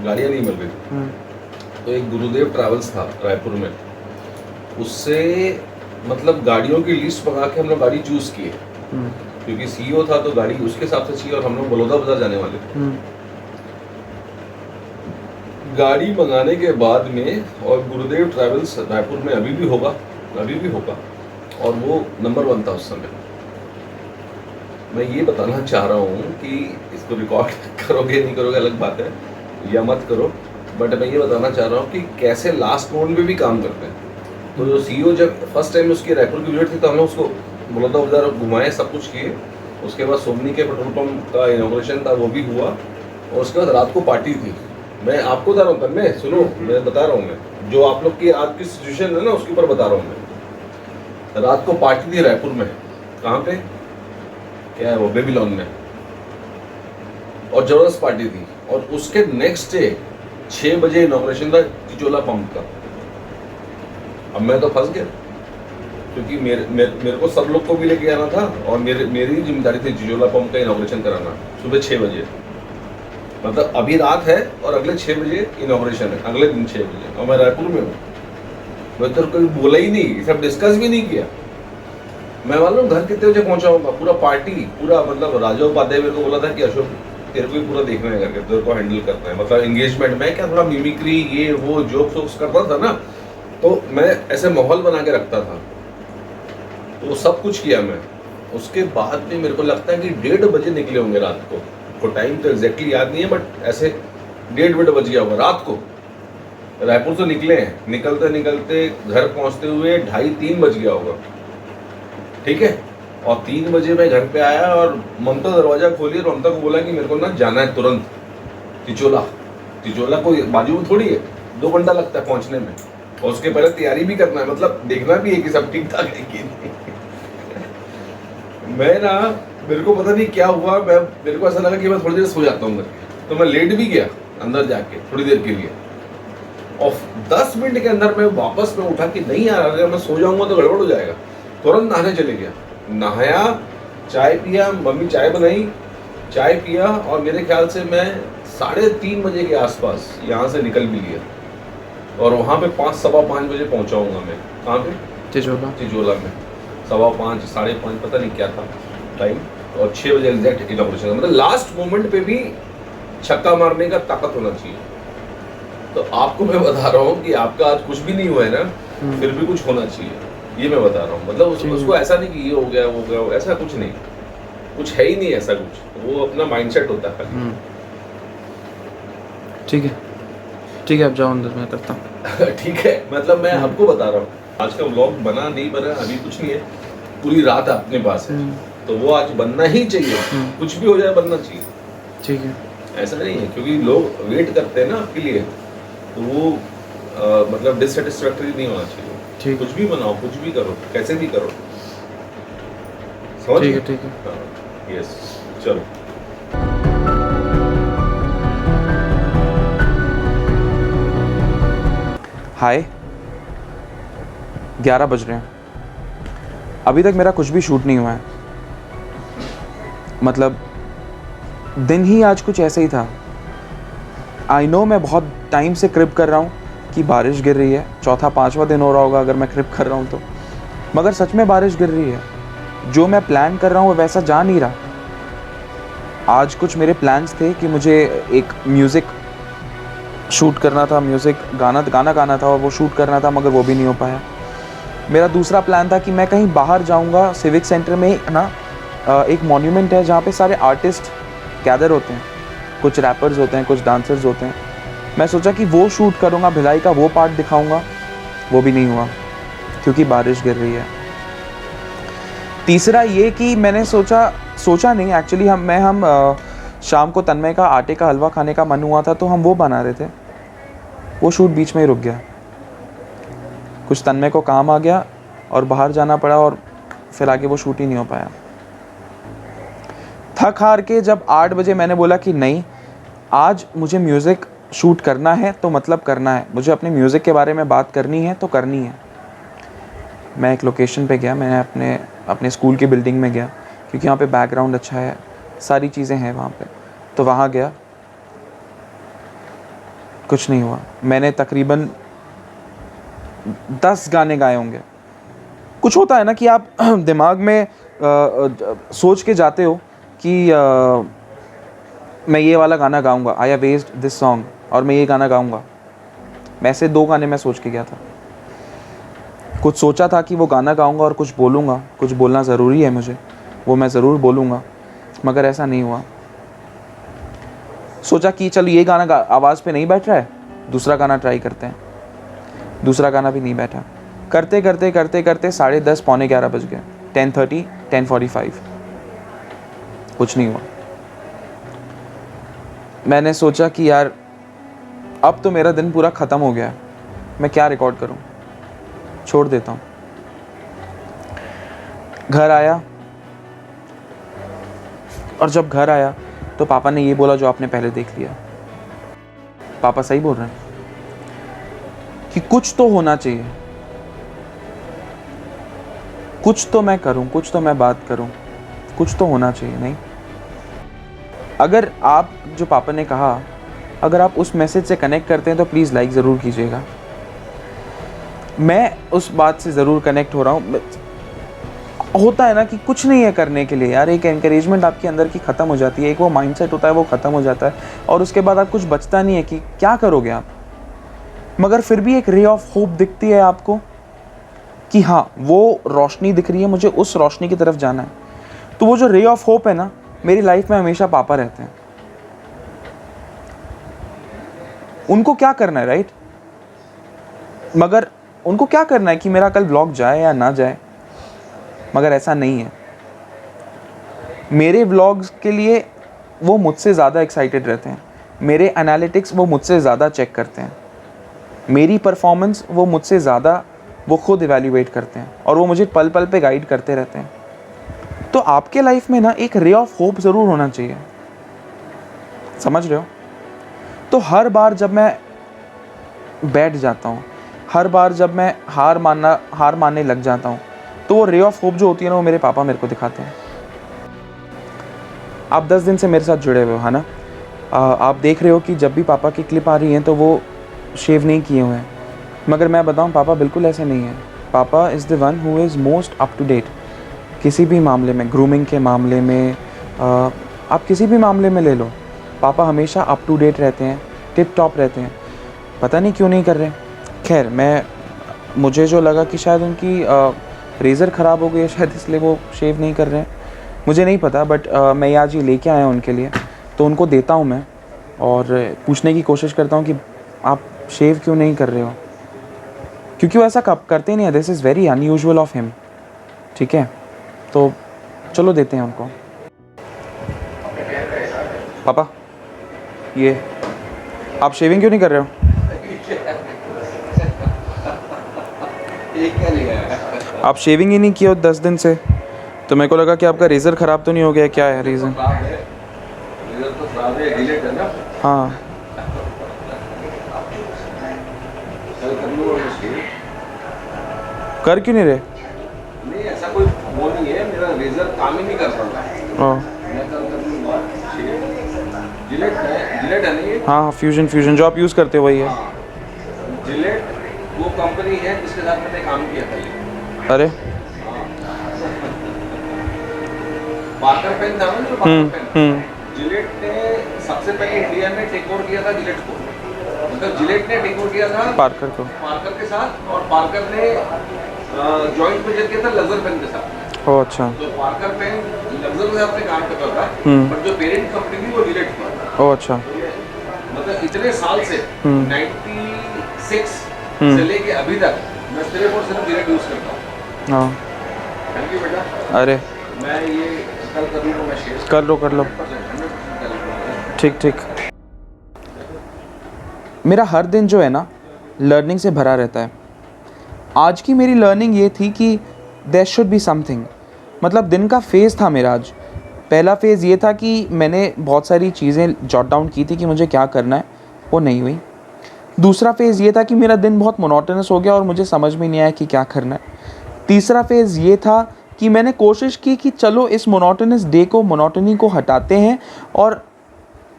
गाड़ियाँ नहीं मिल रही थी। तो एक गुरुदेव ट्रैवल्स था रायपुर में, उससे मतलब गाड़ियों की लिस्ट मंगा के हम लोग गाड़ी चूज़ किए, क्योंकि सीईओ था तो गाड़ी उसके हिसाब से चाहिए, और हम लोग बलौदा बाजार जाने वाले थे। गाड़ी मंगाने के बाद में, और गुरुदेव ट्रैवल्स रायपुर में अभी भी होगा, और वो नंबर 1 था उस समय। मैं ये बताना चाह रहा हूँ कि इसको रिकॉर्ड करोगे नहीं करोगे अलग बात है, या मत करो, बट मैं ये बताना चाह रहा हूँ कि कैसे लास्ट मोमेंट में भी काम करते हैं। तो जो सीईओ जब फर्स्ट टाइम उसकी रायपुर की विजिट थी, तो हमने उसको बलौदा बाजार घुमाए, सब कुछ किए। उसके बाद सोमनी के पेट्रोल पंप का इनॉग्रेशन था, वो भी हुआ, और उसके बाद रात को पार्टी थी। मैं आपको बता रहा हूँ तन्मय, सुनो, मैं बता रहा हूँ, मैं जो आप लोग की आज की सिचुएशन है ना उसके ऊपर बता रहा हूँ मैं। रात को पार्टी थी रायपुर में, कहाँ पे, क्या है वो, बेबीलोन में, और जबरदस्त पार्टी थी। और उसके नेक्स्ट डे 6 बजे इनॉग्रेशन था चिचोला पंप का। अब मैं तो फंस गया, क्योंकि मेरे को सब लोग को भी लेके आना था, और मेरी जिम्मेदारी थी चिचोला पंप का इनॉग्रेशन कराना सुबह 6 बजे। मतलब अभी रात है और अगले 6 बजे इनॉग्रेशन है, अगले दिन 6 बजे, और मैं रायपुर में हूँ। मैं तो कभी बोला ही नहीं, सब डिस्कस भी नहीं किया। मैं मालूम घर कितने बजे पहुंचाऊंगा, पूरा पार्टी, पूरा मतलब राजा उपाध्याय मेरे को बोला था कि अशोक तेरे को ही पूरा देखना है करके, तेरे को हैंडल करना है, मतलब एंगेजमेंट में क्या थोड़ा मिमिक्री ये वो जोक्स वोक्स करता था ना, तो मैं ऐसे माहौल बना के रखता था। तो सब कुछ किया मैं। उसके बाद में मेरे को लगता है कि 1:30 बजे निकले होंगे रात को टाइम तो एग्जैक्टली याद नहीं है, बट ऐसे 1:30 बज गया होगा रात को। रायपुर से निकले हैं, निकलते निकलते घर पहुंचते हुए 2:30-3 बज गया होगा, ठीक है। और 3 बजे मैं घर पे आया, और ममता दरवाजा खोली और ममता को बोला कि मेरे को ना जाना है तुरंत टिचोला कोई बाजू में थोड़ी है, 2 घंटा लगता है पहुंचने में, और उसके पहले तैयारी भी करना है, मतलब देखना भी है कि सब ठीक ठाक है कि नहीं। मैं ना, मेरे को पता नहीं क्या हुआ, मेरे को ऐसा लगा कि मैं थोड़ी देर सो जाता हूँ करके, तो मैं लेट भी गया अंदर जाके थोड़ी देर के लिए, और 10 मिनट के अंदर मैं वापस में उठा कि नहीं यार, अगर मैं सो जाऊंगा तो गड़बड़ हो जाएगा। तुरंत नहाने चले गया, नहाया, चाय पिया, मम्मी चाय बनाई, चाय पिया, और मेरे ख्याल से मैं 3:30 बजे के आसपास यहाँ से निकल भी लिया, और वहाँ पे 5, 5:15 बजे पहुँचाऊँगा मैं। कहाँ पे? चिचोला में 5:15, 5:30, पता नहीं क्या था टाइम, और 6 बजे एग्जैक्ट इनॉग्रेशन। मतलब लास्ट मोमेंट पे भी छक्का मारने का ताकत होना चाहिए। तो आपको मैं बता रहा हूँ कि आपका आज कुछ भी नहीं हुआ है ना, फिर भी कुछ होना चाहिए, ये मैं बता रहा हूँ। मतलब उसको ऐसा नहीं कि ये हो गया वो गया, ऐसा कुछ नहीं, कुछ है ही नहीं ऐसा कुछ, वो अपना माइंडसेट होता है। ठीक है, आप जाओ अंदर, मैं करता हूँ। ठीक है, मतलब मैं आपको बता रहा हूँ, आज का व्लॉग बना नहीं बना अभी कुछ नहीं है, पूरी रात अपने पास है, तो वो आज बनना ही चाहिए, कुछ भी हो जाए बनना चाहिए। ठीक है, ऐसा नहीं है, क्योंकि लोग वेट करते हैं ना आपके लिए, तो वो मतलब डिससेटिस्फैक्टरी नहीं होना चाहिए। कुछ भी बनाओ, कुछ भी करो, कैसे भी करो, समझ? ठीक है। हाँ, यस, चलो। हाय, 11 बज रहे हैं, अभी तक मेरा कुछ भी शूट नहीं हुआ है। मतलब दिन ही आज कुछ ऐसे ही था। आई नो मैं बहुत टाइम से क्रिप कर रहा हूँ कि बारिश गिर रही है, 4-5वां दिन हो रहा होगा अगर मैं क्रिप कर रहा हूँ तो, मगर सच में बारिश गिर रही है। जो मैं प्लान कर रहा हूँ वैसा जा नहीं रहा। आज कुछ मेरे प्लान्स थे कि मुझे एक म्यूज़िक शूट करना था, गाना गाना था और वो शूट करना था, मगर वो भी नहीं हो पाया। मेरा दूसरा प्लान था कि मैं कहीं बाहर जाऊंगा, सिविक सेंटर में ना एक मॉन्यूमेंट है जहाँ पे सारे आर्टिस्ट गैदर होते हैं, कुछ रैपर्स होते हैं, कुछ डांसर्स होते हैं। मैं सोचा कि वो शूट करूँगा, भिलाई का वो पार्ट दिखाऊंगा, वो भी नहीं हुआ क्योंकि बारिश गिर रही है। तीसरा ये कि मैंने सोचा नहीं एक्चुअली, हम शाम को तन्मय का आटे का हलवा खाने का मन हुआ था, तो हम वो बना रहे थे। वो शूट बीच में ही रुक गया, कुछ तन्मय को काम आ गया और बाहर जाना पड़ा, और फिर आगे वो शूट ही नहीं हो पाया। थक हार के जब 8 बजे मैंने बोला कि नहीं, आज मुझे म्यूज़िक शूट करना है तो मतलब करना है, मुझे अपने म्यूज़िक के बारे में बात करनी है तो करनी है। मैं एक लोकेशन पे गया, मैंने अपने स्कूल की बिल्डिंग में गया, क्योंकि यहाँ पे बैकग्राउंड अच्छा है, सारी चीज़ें हैं वहाँ पे, तो वहाँ गया। कुछ नहीं हुआ। मैंने तकरीबन 10 गाने गाए होंगे। कुछ होता है ना कि आप दिमाग में सोच के जाते हो कि मैं ये वाला गाना गाऊंगा, I have wished this song, और मैं ये गाना गाऊंगा। वैसे 2 गाने मैं सोच के गया था। कुछ सोचा था कि वो गाना गाऊंगा और कुछ बोलूँगा, कुछ बोलना ज़रूरी है मुझे, वो मैं ज़रूर बोलूँगा, मगर ऐसा नहीं हुआ। सोचा कि चलो ये गाना आवाज़ पे नहीं बैठ रहा है, दूसरा गाना ट्राई करते हैं। दूसरा गाना भी नहीं बैठा। करते करते करते करते 10:30 पौने 11 बज गए। 10:30, 10:45, कुछ नहीं हुआ। मैंने सोचा कि यार अब तो मेरा दिन पूरा ख़त्म हो गया है, मैं क्या रिकॉर्ड करूं, छोड़ देता हूं। घर आया, और जब घर आया तो पापा ने ये बोला जो आपने पहले देख लिया। पापा सही बोल रहे हैं कि कुछ तो होना चाहिए, कुछ तो मैं करूं, कुछ तो मैं बात करूं, कुछ तो होना चाहिए। नहीं, अगर आप जो पापा ने कहा, अगर आप उस मैसेज से कनेक्ट करते हैं तो प्लीज़ लाइक ज़रूर कीजिएगा। मैं उस बात से ज़रूर कनेक्ट हो रहा हूँ। होता है ना कि कुछ नहीं है करने के लिए यार, एक एनकरेजमेंट आपके अंदर की ख़त्म हो जाती है, एक वो माइंडसेट होता है वो ख़त्म हो जाता है, और उसके बाद आप कुछ बचता नहीं है कि क्या करोगे आप। मगर फिर भी एक रे ऑफ होप दिखती है आपको कि हाँ वो रोशनी दिख रही है, मुझे उस रोशनी की तरफ जाना है। तो वो जो रे ऑफ होप है ना, मेरी लाइफ में हमेशा पापा रहते हैं। उनको क्या करना है, राइट? मगर उनको क्या करना है कि मेरा कल व्लॉग जाए या ना जाए, मगर ऐसा नहीं है। मेरे व्लॉग्स के लिए वो मुझसे ज़्यादा एक्साइटेड रहते हैं, मेरे एनालिटिक्स वो मुझसे ज़्यादा चेक करते हैं, मेरी परफॉर्मेंस वो मुझसे ज़्यादा वो खुद इवैल्यूएट करते हैं, और वो मुझे पल पल पे गाइड करते रहते हैं। तो आपके लाइफ में ना एक रे ऑफ होप ज़रूर होना चाहिए, समझ रहे हो? तो हर बार जब मैं बैठ जाता हूँ, हर बार जब मैं हार मानने लग जाता हूँ, तो वो रे ऑफ होप जो होती है ना, वो मेरे पापा मेरे को दिखाते हैं। आप 10 दिन से मेरे साथ जुड़े हुए हो, है ना? आप देख रहे हो कि जब भी पापा की क्लिप आ रही है तो वो शेव नहीं किए हुए हैं, मगर मैं बताऊँ पापा बिल्कुल ऐसे नहीं है। पापा is the one who is most up to date किसी भी मामले में, ग्रूमिंग के मामले में, आप किसी भी मामले में ले लो, पापा हमेशा अप टू डेट रहते हैं, टिप टॉप रहते हैं। पता नहीं क्यों नहीं कर रहे। खैर, मुझे जो लगा कि शायद उनकी रेज़र ख़राब हो गई है, शायद इसलिए वो शेव नहीं कर रहे हैं, मुझे नहीं पता। बट मैं आज ये लेके आया हूँ उनके लिए, तो उनको देता हूँ मैं, और पूछने की कोशिश करता हूँ कि आप शेव क्यों नहीं कर रहे हो, क्योंकि वो ऐसा करते नहीं है। This is very unusual of him, ठीक है? तो चलो देते हैं उनको। पापा, ये आप शेविंग क्यों नहीं कर रहे हो? आप शेविंग ही नहीं किए हो 10 दिन से, तो मेरे को लगा कि आपका रेज़र ख़राब तो नहीं हो गया, क्या है रीज़न? हाँ, कर क्यों नहीं रहे? नहीं, ऐसा कोई वो नहीं है, मेरा रेजर काम ही नहीं कर रहा। मैं कल कर लूँगा। जिलेट है नहीं ये? हाँ, फ्यूजन जो आप यूज़ करते हो वही है। जिलेट वो कंपनी है जिसके साथ मैंने काम किया था ये। अरे पार्कर पेन था ना, जो पार्कर पेन, जिलेट ने सबसे पहले इंडिया में टेक ओवर किया था जिलेट को। मतलब जिलेट ने टेक ओवर किया था पार्कर के साथ, और पार्कर ने जॉइंट वेंचर किया था लक्सर पेन के साथ। ओह अच्छा। तो पार्कर पेन लक्सर के साथ अपने काम करता था, बट जो पेरेंट कंपनी थी वो जिलेट थी। ओह अच्छा। मतलब इतने साल से 96 से लेके अभी तक मैं सिर्फ और सिर्फ जिलेट यूज करता हूँ। हाँ, थैंक यू बेटा। अरे मैं ये कल कर लूँगा, मैं शेयर कर लो। ठीक। मेरा हर दिन जो है ना लर्निंग से भरा रहता है। आज की मेरी लर्निंग ये थी कि देयर शुड बी समथिंग। मतलब दिन का फेज़ था मेरा आज। पहला फेज़ ये था कि मैंने बहुत सारी चीज़ें जॉट डाउन की थी कि मुझे क्या करना है, वो नहीं हुई। दूसरा फेज़ ये था कि मेरा दिन बहुत मोनोटोनस हो गया और मुझे समझ में नहीं आया कि क्या करना है। तीसरा फेज़ ये था कि मैंने कोशिश की कि चलो इस मोनोटनी को हटाते हैं और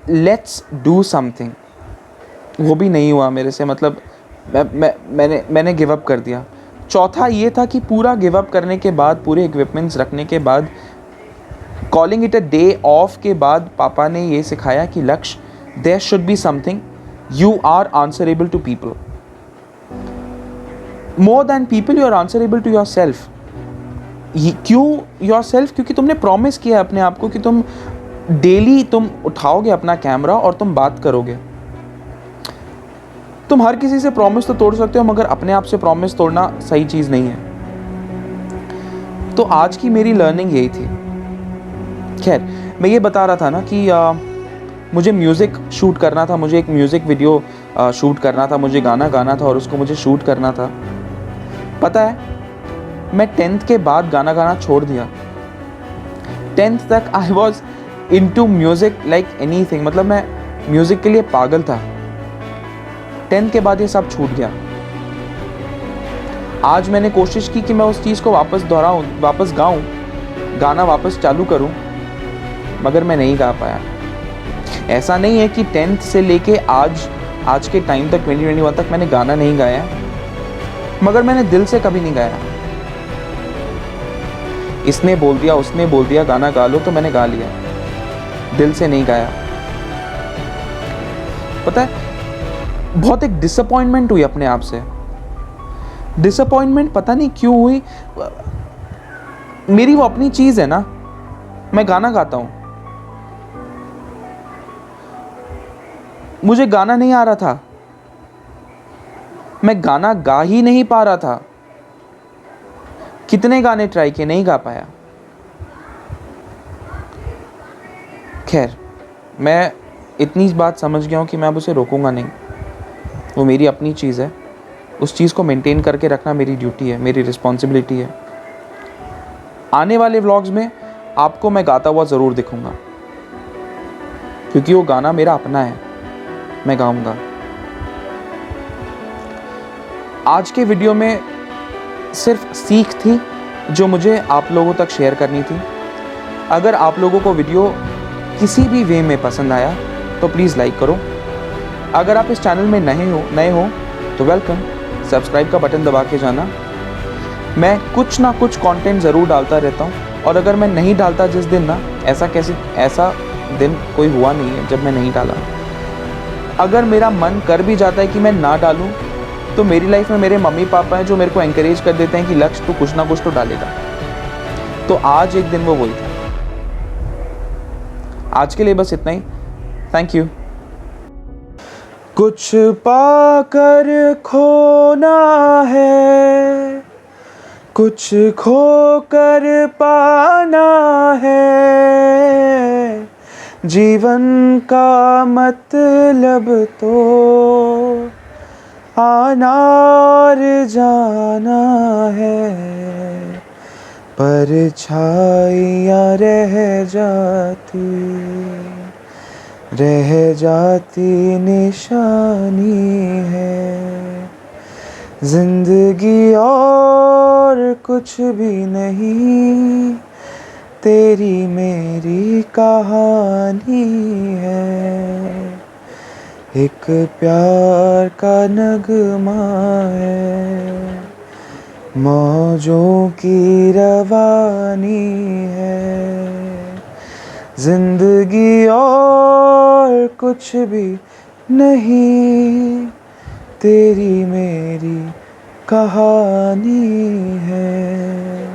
लेट्स डू समथिंग। वो भी नहीं हुआ मेरे से, मतलब मैंने गिव अप कर दिया। चौथा ये था कि पूरा गिव अप करने के बाद, पूरे इक्विपमेंट्स रखने के बाद, calling it a day off के बाद पापा ने ये सिखाया कि लक्ष्य, there should be something, you are answerable to people, more than people you are answerable to yourself. क्यों योर सेल्फ? क्योंकि तुमने प्रॉमिस किया अपने आप को कि तुम डेली तुम उठाओगे अपना कैमरा और तुम बात करोगे। तुम हर किसी से प्रॉमिस तो तोड़ सकते हो, मगर अपने आप से प्रॉमिस तोड़ना सही चीज़ नहीं है। तो आज की मेरी लर्निंग यही थी। खैर, मैं ये बता रहा था ना कि मुझे म्यूज़िक शूट करना था, मुझे एक म्यूज़िक वीडियो शूट करना था, मुझे गाना गाना था और उसको मुझे शूट करना था। पता है, मैं 10th के बाद गाना गाना छोड़ दिया। 10th तक I was into music like anything, मतलब मैं म्यूज़िक के लिए पागल था। 10th के बाद ये सब छूट गया। आज मैंने कोशिश की कि मैं उस चीज़ को वापस दोहराऊं, वापस गाऊं, गाना वापस चालू करूं, मगर मैं नहीं गा पाया। ऐसा नहीं है कि 10th से लेके आज के टाइम तक 2021 तक मैंने गाना नहीं गाया, मगर मैंने दिल से कभी नहीं गाया। इसने बोल दिया, उसने बोल दिया गाना गा लो, तो मैंने गा लिया, दिल से नहीं गाया। पता है, बहुत एक डिसअपॉइंटमेंट हुई अपने आप से। डिसअपॉइंटमेंट पता नहीं क्यों हुई। मेरी वो अपनी चीज़ है ना, मैं गाना गाता हूँ, मुझे गाना नहीं आ रहा था, मैं गाना गा ही नहीं पा रहा था। कितने गाने ट्राई किए, नहीं गा पाया। खैर, मैं इतनी बात समझ गया हूँ कि मैं अब उसे रोकूंगा नहीं। वो मेरी अपनी चीज़ है, उस चीज़ को मेंटेन करके रखना मेरी ड्यूटी है, मेरी रिस्पॉन्सिबिलिटी है। आने वाले व्लॉग्स में आपको मैं गाता हुआ ज़रूर दिखूंगा, क्योंकि वो गाना मेरा अपना है, मैं गाऊंगा। आज के वीडियो में सिर्फ सीख थी जो मुझे आप लोगों तक शेयर करनी थी। अगर आप लोगों को वीडियो किसी भी वे में पसंद आया तो प्लीज़ लाइक करो। अगर आप इस चैनल में नए हो तो वेलकम, सब्सक्राइब का बटन दबा के जाना। मैं कुछ ना कुछ कंटेंट ज़रूर डालता रहता हूँ, और अगर मैं नहीं डालता जिस दिन ना, ऐसा दिन कोई हुआ नहीं है जब मैं नहीं डाला। अगर मेरा मन कर भी जाता है कि मैं ना डालूँ, तो मेरी लाइफ में मेरे मम्मी पापा हैं जो मेरे को एनकरेज कर देते हैं कि लक्ष्य तू कुछ ना कुछ तो डालेगा। तो आज एक दिन वो वही था। आज के लिए बस इतना ही। Thank you. कुछ पाकर खोना है, कुछ खोकर पाना है, जीवन का मतलब तो आना और जाना है, परछाइयाँ रह जाती निशानी है। जिंदगी और कुछ भी नहीं, तेरी मेरी कहानी है। एक प्यार का नगमा है, मौजों की रवानी है। जिंदगी और कुछ भी नहीं, तेरी मेरी कहानी है।